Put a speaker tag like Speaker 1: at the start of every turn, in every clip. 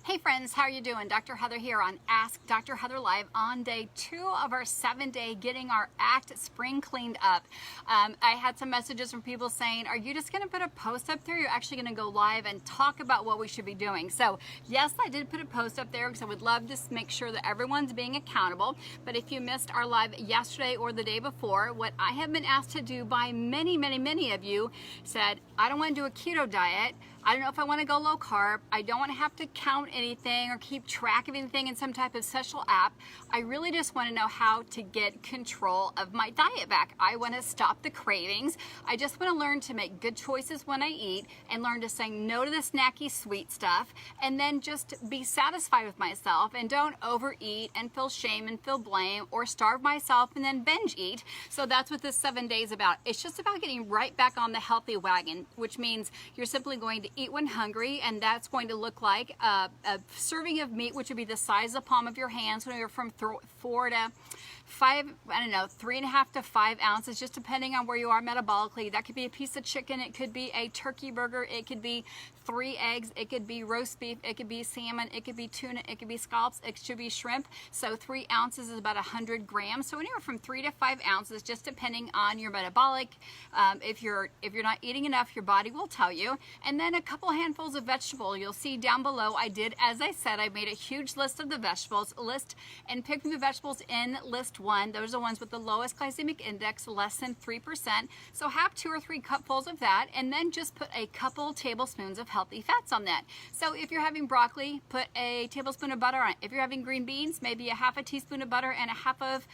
Speaker 1: Hey friends, how are you doing? Dr. Heather here on Ask Dr. Heather Live on day 2 of our 7-day Getting Our Act Spring Cleaned Up. I had some messages from people saying, are you just going to put a post up there? You're actually going to go live and talk about what we should be doing. So yes, I did put a post up there because I would love to make sure that everyone's being accountable. But if you missed our live yesterday or the day before, what I have been asked to do by many of you said, I don't want to do a keto diet. I don't know if I want to go low carb. I don't want to have to count anything or keep track of anything in some type of special app. I really just want to know how to get control of my diet back. I want to stop the cravings. I just want to learn to make good choices when I eat and learn to say no to the snacky sweet stuff, and then just be satisfied with myself and don't overeat and feel shame and feel blame or starve myself and then binge eat. So that's what this 7 days about. It's just about getting right back on the healthy wagon, which means you're simply going to eat when hungry, and that's going to look like a serving of meat, which would be the size of the palm of your hand, so you're from 4 to 5, I don't know, 3.5 to 5 ounces, just depending on where you are metabolically. That could be a piece of chicken, it could be a turkey burger, it could be 3 eggs, it could be roast beef, it could be salmon, it could be tuna, it could be scallops, it should be shrimp. So 3 ounces is about 100 grams. So anywhere from 3 to 5 ounces, just depending on your metabolic. If you're not eating enough, your body will tell you. And then a couple handfuls of vegetable. You'll see down below, I did, as I said, I made a huge list of the vegetables, and picked from the vegetables in list 1. Those are the ones with the lowest glycemic index, less than 3%. So have 2 or 3 cupfuls of that, and then just put a couple tablespoons of healthy fats on that. So if you're having broccoli, put a tablespoon of butter on it. If you're having green beans, maybe a half a teaspoon of butter and a half of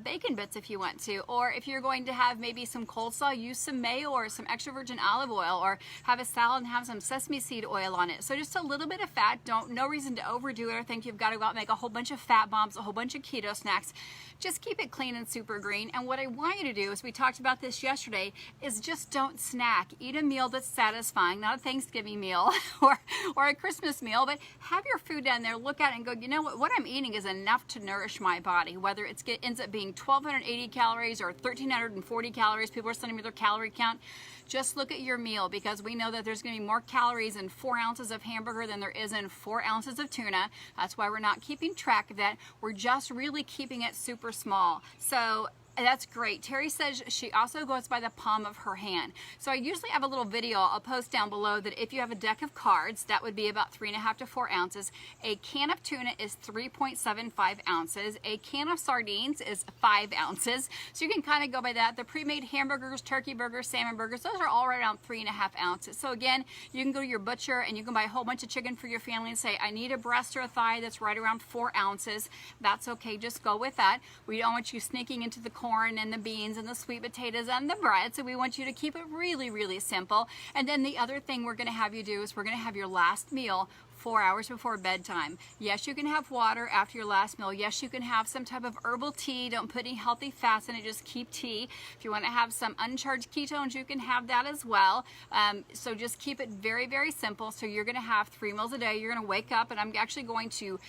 Speaker 1: bacon bits if you want to. Or if you're going to have maybe some coleslaw, use some mayo or some extra virgin olive oil, or have a salad and have some sesame seed oil on it. So just a little bit of fat. No reason to overdo it or think you've got to go out and make a whole bunch of fat bombs, a whole bunch of keto snacks. Just keep it clean and super green. And what I want you to do, as we talked about this yesterday, is just don't snack. Eat a meal that's satisfying, not a Thanksgiving meal or a Christmas meal, but have your food down there, look at it and go, you know what I'm eating is enough to nourish my body, whether it ends up being 1,280 calories or 1,340 calories. People are sending me their calorie count. Just look at your meal, because we know that there's going to be more calories in 4 ounces of hamburger than there is in 4 ounces of tuna. That's why we're not keeping track of that. We're just really keeping it super small. So that's great. Terry says she also goes by the palm of her hand. So I usually have a little video I'll post down below that if you have a deck of cards, that would be about 3.5 to 4 ounces. A can of tuna is 3.75 ounces. A can of sardines is 5 ounces. So you can kind of go by that. The pre-made hamburgers, turkey burgers, salmon burgers, those are all right around 3.5 ounces. So again, you can go to your butcher and you can buy a whole bunch of chicken for your family and say, I need a breast or a thigh that's right around 4 ounces. That's okay. Just go with that. We don't want you sneaking into the corn and the beans and the sweet potatoes and the bread, so we want you to keep it really simple. And then the other thing we're going to have you do is we're going to have your last meal 4 hours before bedtime. Yes, you can have water after your last meal. Yes, you can have some type of herbal tea. Don't put any healthy fats in it, just keep tea. If you want to have some uncharged ketones, you can have that as well. So just keep it very simple. So you're going to have 3 meals a day. You're going to wake up, and I'm actually going to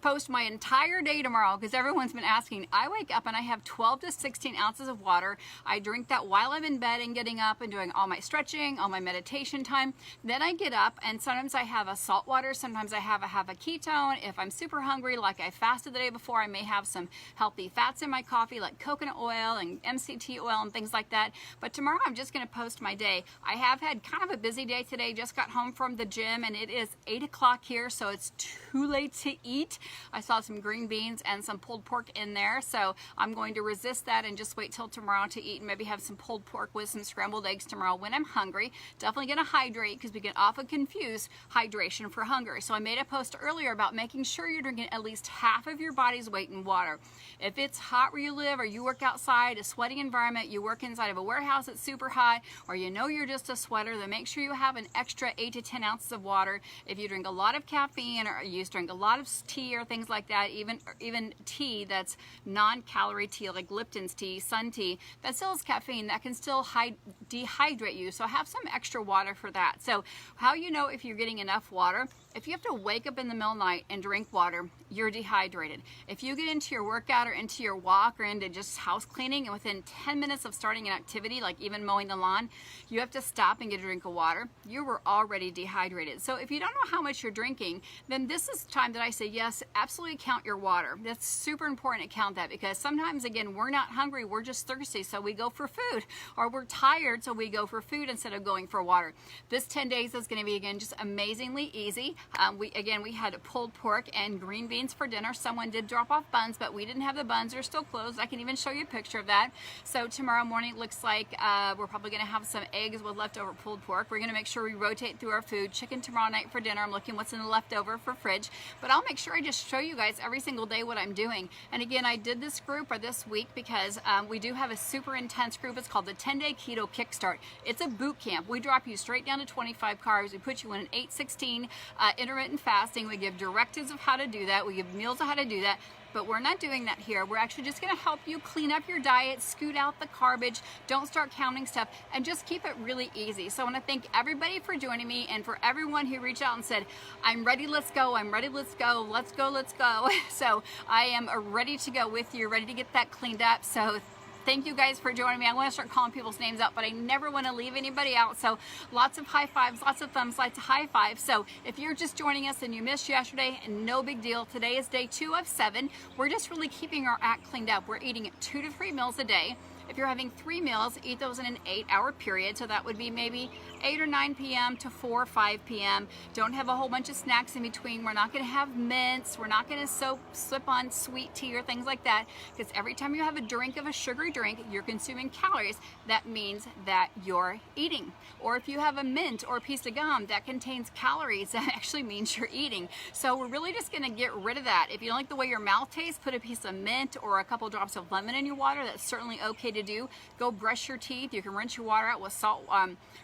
Speaker 1: post my entire day tomorrow, because everyone's been asking. I wake up and I have 12 to 16 ounces of water. I drink that while I'm in bed and getting up and doing all my stretching, all my meditation time. Then I get up, and sometimes I have a salt water, sometimes I have a ketone. If I'm super hungry, like I fasted the day before, I may have some healthy fats in my coffee, like coconut oil and MCT oil and things like that. But tomorrow I'm just going to post my day. I have had kind of a busy day today. Just got home from the gym, and it is 8 o'clock here, so it's too late to eat. I saw some green beans and some pulled pork in there, so I'm going to resist that and just wait till tomorrow to eat, and maybe have some pulled pork with some scrambled eggs tomorrow when I'm hungry. Definitely going to hydrate, because we get often confuse hydration for hunger. So I made a post earlier about making sure you're drinking at least half of your body's weight in water. If it's hot where you live, or you work outside, a sweaty environment, you work inside of a warehouse that's super hot, or you know you're just a sweater, then make sure you have an extra 8 to 10 ounces of water. If you drink a lot of caffeine, or you drink a lot of tea or or things like that, even tea that's non-calorie tea, like Lipton's tea, Sun tea, that still has caffeine that can still dehydrate you. So have some extra water for that. So how you know if you're getting enough water? If you have to wake up in the middle of the night and drink water, you're dehydrated. If you get into your workout or into your walk or into just house cleaning, and within 10 minutes of starting an activity, like even mowing the lawn, you have to stop and get a drink of water, you were already dehydrated. So if you don't know how much you're drinking, then this is the time that I say, yes, absolutely count your water. That's super important to count that, because sometimes, again, we're not hungry, we're just thirsty, so we go for food, or we're tired, so we go for food instead of going for water. This 10 days is going to be, again, just amazingly easy. We had pulled pork and green beans for dinner. Someone did drop off buns, but we didn't have the buns. They're still closed. I can even show you a picture of that. So tomorrow morning, it looks like we're probably going to have some eggs with leftover pulled pork. We're going to make sure we rotate through our food. Chicken tomorrow night for dinner. I'm looking what's in the leftover for fridge. But I'll make sure I just show you guys every single day what I'm doing. And again, I did this group or this week because we do have a super intense group. It's called the 10-Day Keto Kickstart. It's a boot camp. We drop you straight down to 25 carbs. We put you in an 8-16 intermittent fasting. We give directives of how to do that. We give meals of how to do that. But we're not doing that here. We're actually just going to help you clean up your diet, scoot out the garbage, don't start counting stuff, and just keep it really easy. So I want to thank everybody for joining me, and for everyone who reached out and said, I'm ready, let's go, I'm ready, let's go, let's go, let's go. So I am ready to go with you, ready to get that cleaned up. So thank you guys for joining me. I want to start calling people's names out, but I never want to leave anybody out. So lots of high fives, lots of thumbs, lots of high fives. So if you're just joining us and you missed yesterday, no big deal. Today is day 2 of 7. We're just really keeping our act cleaned up. We're eating 2 to 3 meals a day. If you're having 3 meals, eat those in an 8-hour period. So that would be maybe 8 or 9 p.m. to 4 or 5 p.m. Don't have a whole bunch of snacks in between. We're not going to have mints. We're not going to slip on sweet tea or things like that, because every time you have a drink of a sugary drink, you're consuming calories. That means that you're eating. Or if you have a mint or a piece of gum that contains calories, that actually means you're eating. So we're really just going to get rid of that. If you don't like the way your mouth tastes, put a piece of mint or a couple drops of lemon in your water. That's certainly okay to do. Go brush your teeth. You can rinse your water out with salt.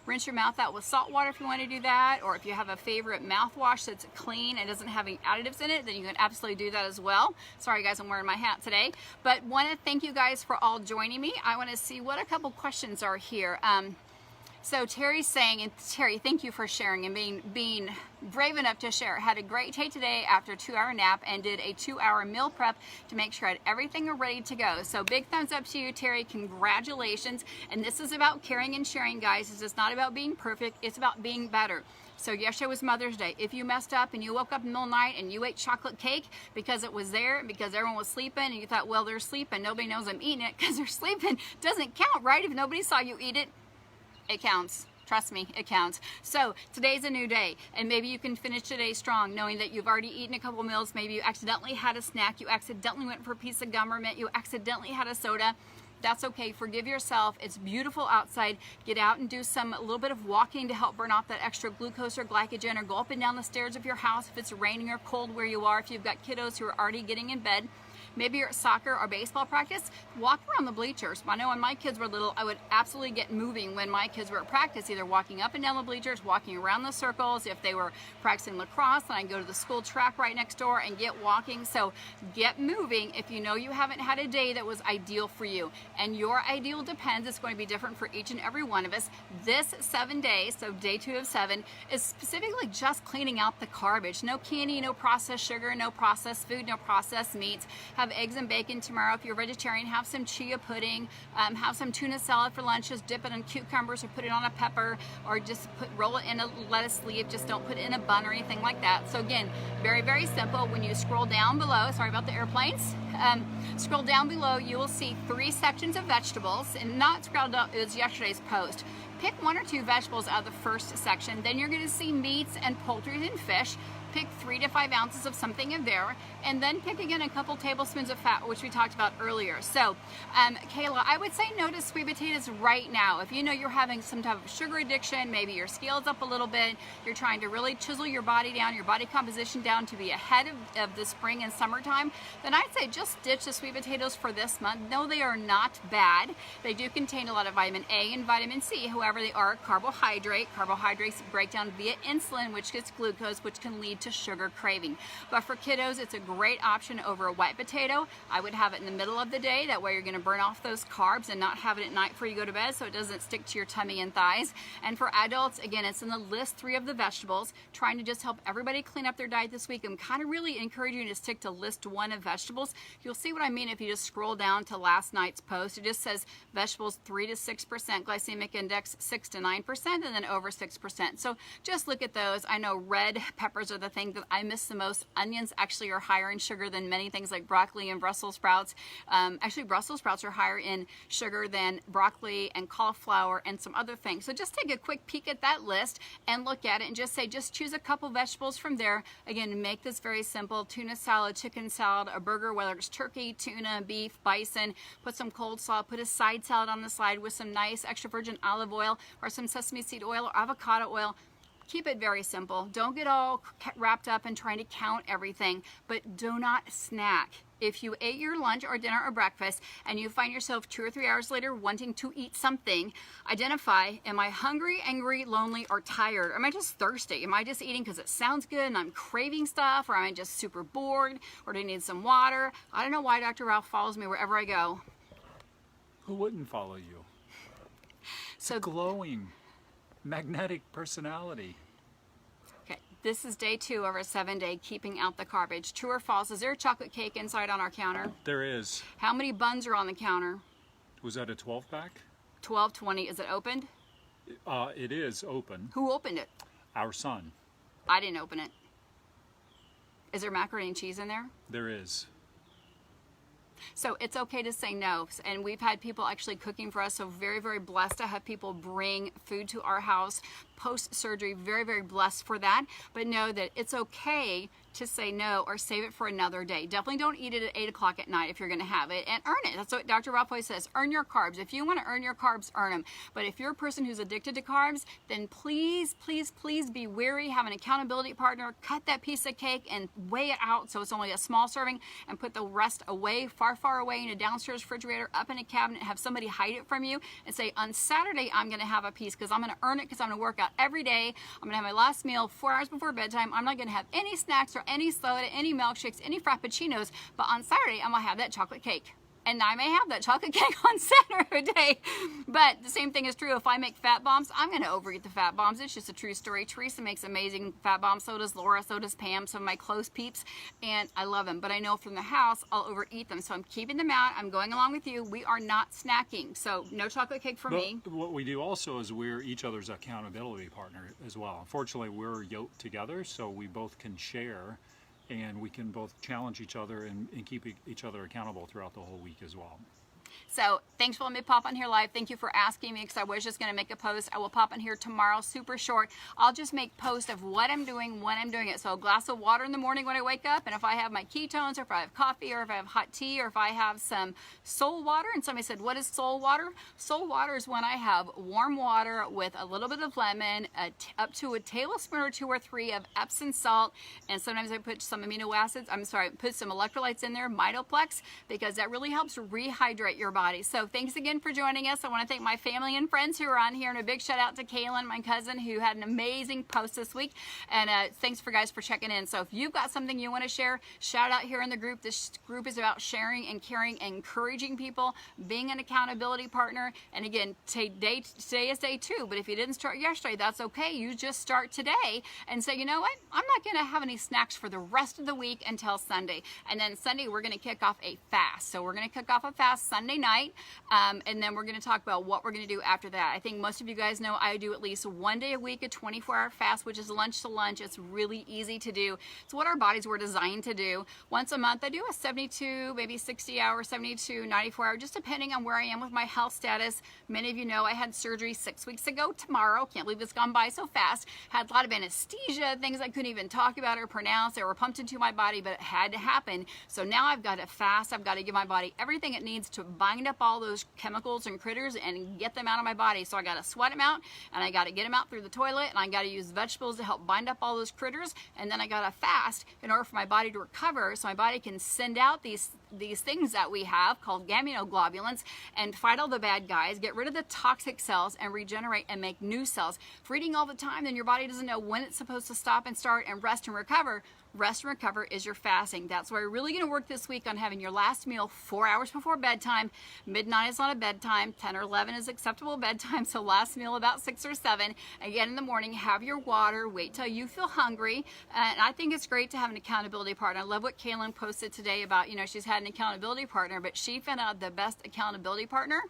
Speaker 1: Rinse your mouth out with salt water if you want to do that. Or if you have a favorite mouthwash that's clean and doesn't have any additives in it, then you can absolutely do that as well. Sorry guys, I'm wearing my hat today. But want to thank you guys for all joining me. I want to see what a couple questions are here. So Terry's saying, and Terry, thank you for sharing and being brave enough to share. Had a great day today after a 2-hour nap and did a 2-hour meal prep to make sure I had everything ready to go. So big thumbs up to you, Terry. Congratulations. And this is about caring and sharing, guys. This is not about being perfect. It's about being better. So yesterday was Mother's Day. If you messed up and you woke up in the middle of the night and you ate chocolate cake because it was there and because everyone was sleeping and you thought, well, they're sleeping, nobody knows I'm eating it because they're sleeping, doesn't count, right? If nobody saw you eat it, it counts. Trust me, it counts. So today's a new day, and maybe you can finish today strong, knowing that you've already eaten a couple meals. Maybe you accidentally had a snack, you accidentally went for a piece of gum or mint, you accidentally had a soda. That's okay. Forgive yourself. It's beautiful outside. Get out and do a little bit of walking to help burn off that extra glucose or glycogen, or go up and down the stairs of your house if it's raining or cold where you are. If you've got kiddos who are already getting in bed, maybe you're at soccer or baseball practice, walk around the bleachers. I know when my kids were little, I would absolutely get moving when my kids were at practice, either walking up and down the bleachers, walking around the circles. If they were practicing lacrosse, then I'd go to the school track right next door and get walking. So get moving if you know you haven't had a day that was ideal for you. And your ideal depends. It's going to be different for each and every one of us. This 7 days, so day 2 of 7, is specifically just cleaning out the garbage. No candy, no processed sugar, no processed food, no processed meats. Have eggs and bacon tomorrow. If you're vegetarian, have some chia pudding, have some tuna salad for lunch. Just dip it in cucumbers or put it on a pepper, or just roll it in a lettuce leaf. Just don't put it in a bun or anything like that. So again, very, very simple. When you scroll down below, sorry about the airplanes, scroll down below, you will see 3 sections of vegetables, and not scroll down, it was yesterday's post. Pick 1 or 2 vegetables out of the first section. Then you're going to see meats and poultry and fish. Pick 3 to 5 ounces of something in there, and then pick again a couple tablespoons of fat, which we talked about earlier. So, Kayla, I would say no to sweet potatoes right now. If you know you're having some type of sugar addiction, maybe your scale's up a little bit, you're trying to really chisel your body down, your body composition down to be ahead of the spring and summertime, then I'd say just ditch the sweet potatoes for this month. No, they are not bad. They do contain a lot of vitamin A and vitamin C. However, however, they are carbohydrate. Carbohydrates break down via insulin, which gets glucose, which can lead to sugar craving. But for kiddos, it's a great option over a white potato. I would have it in the middle of the day. That way you're going to burn off those carbs and not have it at night before you go to bed, so it doesn't stick to your tummy and thighs. And for adults, again, it's in the list 3 of the vegetables, trying to just help everybody clean up their diet this week. I'm kind of really encouraging you to stick to list 1 of vegetables. You'll see what I mean if you just scroll down to last night's post. It just says vegetables 3 to 6% glycemic index, 6 to 9%, and then over 6%. So just look at those. I know red peppers are the thing that I miss the most. Onions actually are higher in sugar than many things like broccoli and Brussels sprouts. Actually, Brussels sprouts are higher in sugar than broccoli and cauliflower and some other things. So just take a quick peek at that list and look at it and just say, just choose a couple vegetables from there. Again, make this very simple. Tuna salad, chicken salad, a burger, whether it's turkey, tuna, beef, bison. Put some cold salt, put a side salad on the side with some nice extra virgin olive oil or some sesame seed oil or avocado oil. Keep it very simple. Don't get all wrapped up in trying to count everything, but do not snack. If you ate your lunch or dinner or breakfast and you find yourself 2 or 3 hours later wanting to eat something, identify, am I hungry, angry, lonely, or tired? Or am I just thirsty? Am I just eating because it sounds good and I'm craving stuff? Or am I just super bored? Or do I need some water? I don't know why Dr. Ralph follows me wherever I go.
Speaker 2: Who wouldn't follow you?
Speaker 1: So
Speaker 2: glowing, magnetic personality.
Speaker 1: Okay, this is day 2 of our 7-day keeping out the garbage. True or false? Is there a chocolate cake inside on our counter?
Speaker 2: There is.
Speaker 1: How many buns are on the counter?
Speaker 2: Was that a 12-pack?
Speaker 1: 12, 20. Is it opened?
Speaker 2: It is open.
Speaker 1: Who opened it?
Speaker 2: Our son.
Speaker 1: I didn't open it. Is there macaroni and cheese in there?
Speaker 2: There is.
Speaker 1: So it's okay to say no. And we've had people actually cooking for us, so very, very blessed to have people bring food to our house post-surgery. Very, very blessed for that. But know that it's okay to say no or save it for another day. Definitely don't eat it at 8 o'clock at night if you're going to have it, and earn it. That's what Dr. Ralph always says. Earn your carbs. If you want to earn your carbs, earn them. But if you're a person who's addicted to carbs, then please, please, please be wary. Have an accountability partner. Cut that piece of cake and weigh it out so it's only a small serving, and put the rest away, far, far away in a downstairs refrigerator, up in a cabinet. Have somebody hide it from you and say, on Saturday, I'm going to have a piece because I'm going to earn it, because I'm going to work out every day. I'm going to have my last meal 4 hours before bedtime. I'm not going to have any snacks or any soda, any milkshakes, any frappuccinos, but on Saturday I'm going to have that chocolate cake. And I may have that chocolate cake on Saturday. But the same thing is true if I make fat bombs. I'm going to overeat the fat bombs. It's just a true story. Teresa makes amazing fat bombs. So does Laura. So does Pam. Some of my close peeps. And I love them. But I know from the house, I'll overeat them. So I'm keeping them out. I'm going along with you. We are not snacking. So no chocolate cake for me.
Speaker 2: What we do also is we're each other's accountability partner as well. Unfortunately, we're yoked together, so we both can share. And we can both challenge each other and keep each other accountable throughout the whole week as well.
Speaker 1: So thanks for letting me pop on here live. Thank you for asking me, because I was just going to make a post. I will pop on here tomorrow, super short. I'll just make posts of what I'm doing when I'm doing it. So a glass of water in the morning when I wake up, and if I have my ketones, or if I have coffee, or if I have hot tea, or if I have some soul water. And somebody said, what is soul water? Soul water is when I have warm water with a little bit of lemon, up to a tablespoon or 2 or 3 of Epsom salt, and sometimes I put some amino acids. Put some electrolytes in there, Mitoplex, because that really helps rehydrate your body. So thanks again for joining us. I want to thank my family and friends who are on here, and a big shout out to Kaylin, my cousin, who had an amazing post this week. And thanks for guys for checking in. So if you've got something you want to share, shout out here in the group. This group is about sharing and caring and encouraging people, being an accountability partner. And again, today is day 2, but if you didn't start yesterday, that's okay. You just start today and say, you know what? I'm not going to have any snacks for the rest of the week until Sunday. And then Sunday, we're going to kick off a fast. So we're going to kick off a fast Sunday night, and then we're going to talk about what we're going to do after that. I think most of you guys know I do at least 1 day a week, a 24-hour fast, which is lunch to lunch. It's really easy to do. It's what our bodies were designed to do. Once a month, I do a 72, maybe 60-hour, 72, 94-hour, just depending on where I am with my health status. Many of you know I had surgery 6 weeks ago tomorrow. Can't believe it's gone by so fast. Had a lot of anesthesia, things I couldn't even talk about or pronounce. They were pumped into my body, but it had to happen. So now I've got to fast. I've got to give my body everything it needs to bind up all those chemicals and critters and get them out of my body. So I got to sweat them out, and I got to get them out through the toilet, and I got to use vegetables to help bind up all those critters, and then I got to fast in order for my body to recover, so my body can send out these these things that we have called immunoglobulins and fight all the bad guys, get rid of the toxic cells, and regenerate and make new cells. If we're eating all the time, then your body doesn't know when it's supposed to stop and start and rest and recover. Rest and recover is your fasting. That's why we're really going to work this week on having your last meal 4 hours before bedtime. Midnight is not a bedtime. 10 or 11 is acceptable bedtime. So last meal about 6 or 7. Again in the morning, have your water. Wait till you feel hungry. And I think it's great to have an accountability partner. I love what Kaylin posted today about, she's had an accountability partner, but she found out the best accountability partner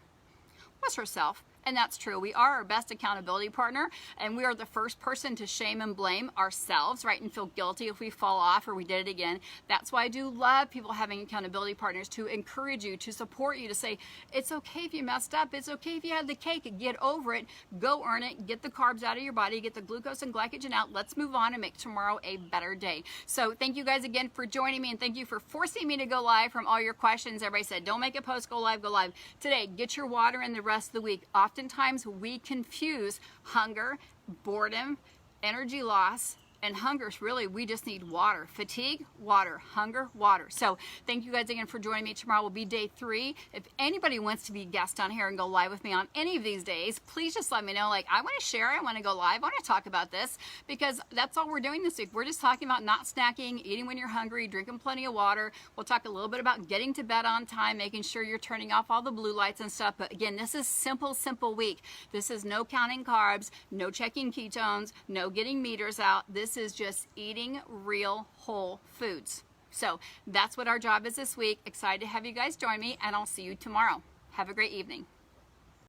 Speaker 1: was herself. And that's true. We are our best accountability partner, and we are the first person to shame and blame ourselves, right, and feel guilty if we fall off or we did it again. That's why I do love people having accountability partners to encourage you, to support you, to say, it's okay if you messed up. It's okay if you had the cake. Get over it. Go earn it. Get the carbs out of your body. Get the glucose and glycogen out. Let's move on and make tomorrow a better day. So thank you guys again for joining me, and thank you for forcing me to go live from all your questions. Everybody said, don't make a post, go live, go live. Today, get your water in the rest of the week. Oftentimes we confuse hunger, boredom, energy loss, and hunger. Really, we just need water. Fatigue, water. Hunger, water. So thank you guys again for joining me. Tomorrow will be day 3. If anybody wants to be a guest on here and go live with me on any of these days, please just let me know. Like, I want to share, I want to go live, I want to talk about this, because that's all we're doing this week. We're just talking about not snacking, eating when you're hungry, drinking plenty of water. We'll talk a little bit about getting to bed on time, making sure you're turning off all the blue lights and stuff. But again, this is simple week. This is no counting carbs, no checking ketones, no getting meters out. This is just eating real whole foods. So that's what our job is this week. Excited to have you guys join me, and I'll see you tomorrow. Have a great evening.